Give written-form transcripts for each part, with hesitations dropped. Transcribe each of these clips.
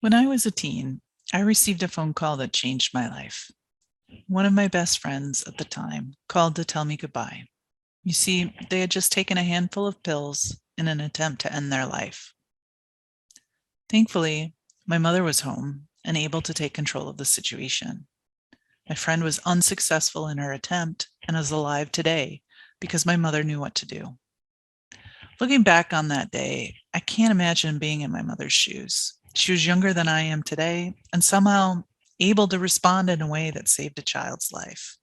When I was a teen, I received a phone call that changed my life. One of my best friends at the time called to tell me goodbye. You see, they had just taken a handful of pills in an attempt to end their life. Thankfully, my mother was home and able to take control of the situation. My friend was unsuccessful in her attempt and is alive today because my mother knew what to do. Looking back on that day, I can't imagine being in my mother's shoes. She was younger than I am today and somehow able to respond in a way that saved a child's life.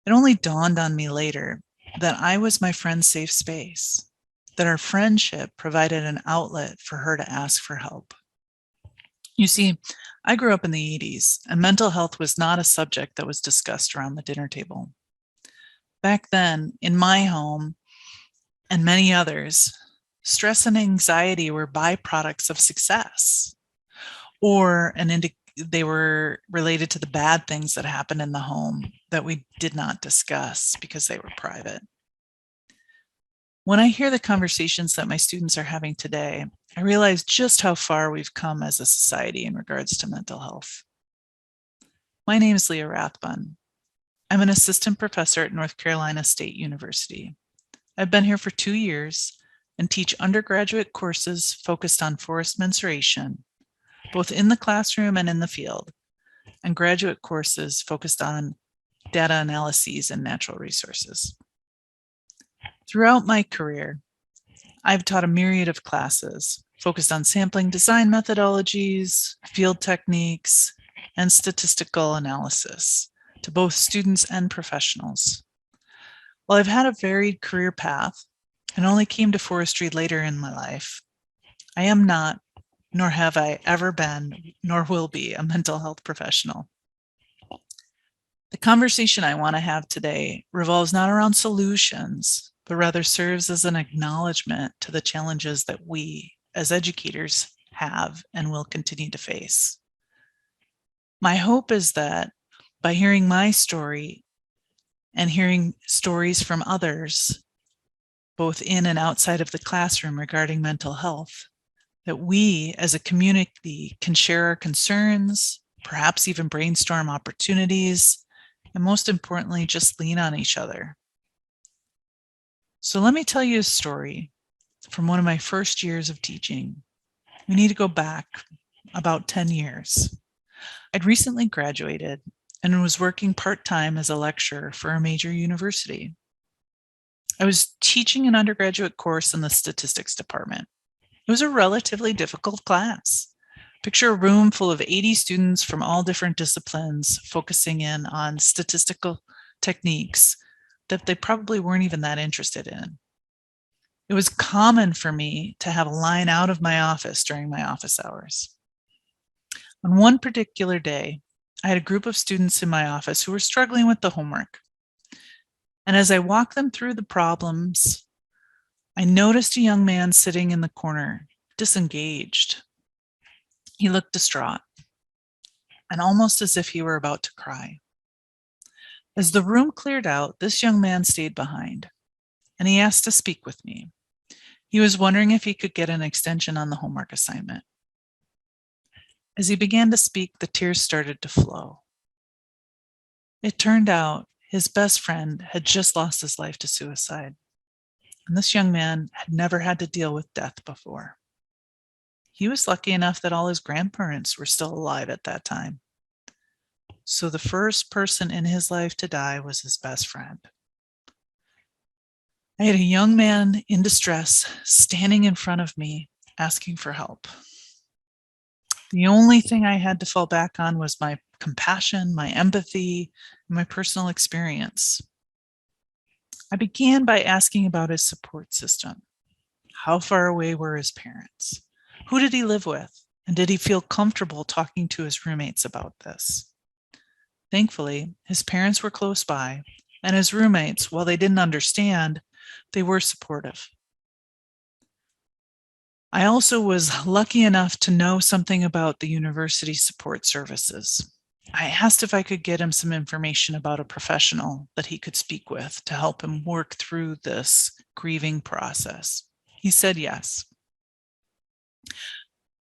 It only dawned on me later that I was my friend's safe space, that our friendship provided an outlet for her to ask for help. You see, I grew up in the 80s, and mental health was not a subject that was discussed around the dinner table. Back then, in my home and many others, stress and anxiety were byproducts of success, or they were related to the bad things that happened in the home that we did not discuss because they were private. When I hear the conversations that my students are having today, I realize just how far we've come as a society in regards to mental health. My name is Leah Rathbun. I'm an assistant professor at North Carolina State University. I've been here for 2 years and teach undergraduate courses focused on forced menstruation, both in the classroom and in the field, and graduate courses focused on data analyses and natural resources. Throughout my career, I've taught a myriad of classes focused on sampling design methodologies, field techniques, and statistical analysis to both students and professionals. While I've had a varied career path and only came to forestry later in my life, I am not, nor have I ever been, nor will be a mental health professional. The conversation I want to have today revolves not around solutions, but rather serves as an acknowledgement to the challenges that we, as educators, have and will continue to face. My hope is that by hearing my story and hearing stories from others, both in and outside of the classroom regarding mental health, that we as a community can share our concerns, perhaps even brainstorm opportunities, and most importantly, just lean on each other. So let me tell you a story from one of my first years of teaching. We need to go back about 10 years. I'd recently graduated and was working part-time as a lecturer for a major university. I was teaching an undergraduate course in the statistics department. It was a relatively difficult class. Picture a room full of 80 students from all different disciplines focusing in on statistical techniques that they probably weren't even that interested in. It was common for me to have a line out of my office during my office hours. On one particular day, I had a group of students in my office who were struggling with the homework. And as I walked them through the problems, I noticed a young man sitting in the corner, disengaged. He looked distraught and almost as if he were about to cry. As the room cleared out, this young man stayed behind, and he asked to speak with me. He was wondering if he could get an extension on the homework assignment. As he began to speak, the tears started to flow. It turned out his best friend had just lost his life to suicide, and this young man had never had to deal with death before. He was lucky enough that all his grandparents were still alive at that time. So the first person in his life to die was his best friend. I had a young man in distress standing in front of me asking for help. The only thing I had to fall back on was my compassion, my empathy, and my personal experience. I began by asking about his support system. How far away were his parents? Who did he live with? And did he feel comfortable talking to his roommates about this? Thankfully, his parents were close by, and his roommates, while they didn't understand, they were supportive. I also was lucky enough to know something about the university support services. I asked if I could get him some information about a professional that he could speak with to help him work through this grieving process. He said yes.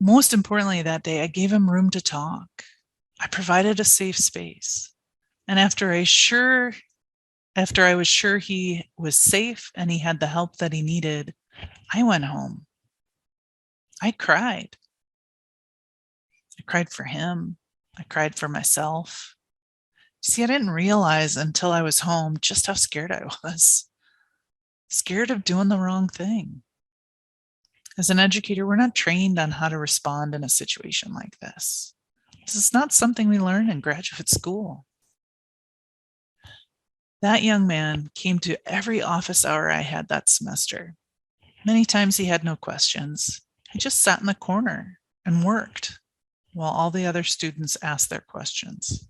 Most importantly, that day, I gave him room to talk. I provided a safe space. And after I was sure he was safe and he had the help that he needed, I went home. I cried. I cried for him. I cried for myself. See, I didn't realize until I was home just how scared I was. Scared of doing the wrong thing. As an educator, we're not trained on how to respond in a situation like this. This is not something we learn in graduate school. That young man came to every office hour I had that semester. Many times he had no questions. He just sat in the corner and worked while all the other students asked their questions.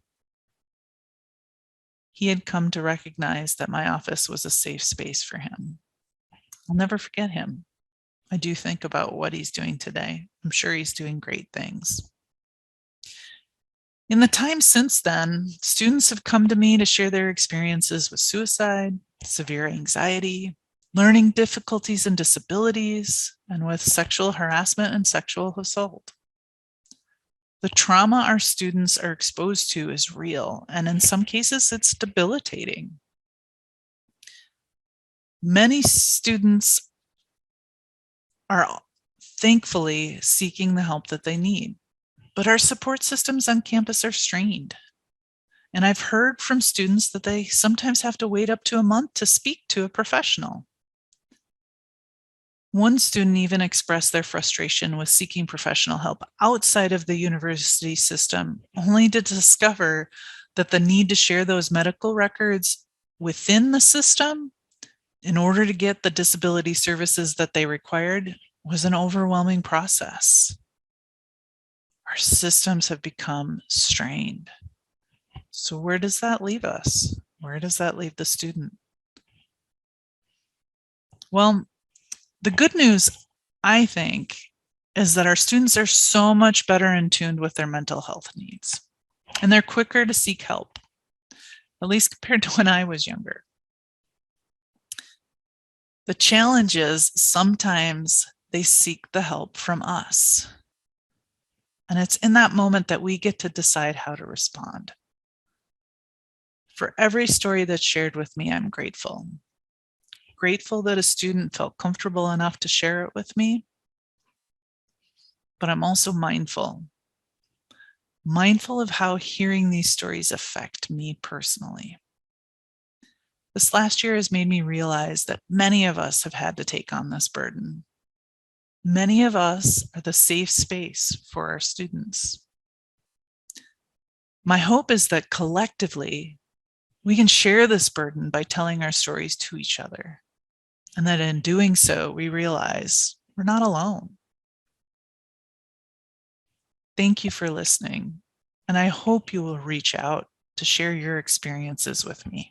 He had come to recognize that my office was a safe space for him. I'll never forget him. I do think about what he's doing today. I'm sure he's doing great things. In the time since then, students have come to me to share their experiences with suicide, severe anxiety, learning difficulties and disabilities, and with sexual harassment and sexual assault. The trauma our students are exposed to is real, and in some cases, it's debilitating. Many students are thankfully seeking the help that they need, but our support systems on campus are strained. And I've heard from students that they sometimes have to wait up to a month to speak to a professional. One student even expressed their frustration with seeking professional help outside of the university system, only to discover that the need to share those medical records within the system in order to get the disability services that they required was an overwhelming process. Our systems have become strained. So where does that leave us? Where does that leave the student? Well, the good news, I think, is that our students are so much better in tune with their mental health needs, and they're quicker to seek help, at least compared to when I was younger. The challenge is sometimes they seek the help from us. And it's in that moment that we get to decide how to respond. For every story that's shared with me, I'm grateful. Grateful that a student felt comfortable enough to share it with me. But I'm also mindful of how hearing these stories affect me personally. This last year has made me realize that many of us have had to take on this burden. Many of us are the safe space for our students. My hope is that collectively, we can share this burden by telling our stories to each other, and that in doing so, we realize we're not alone. Thank you for listening, and I hope you will reach out to share your experiences with me.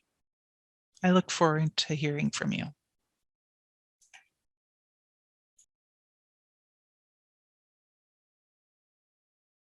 I look forward to hearing from you.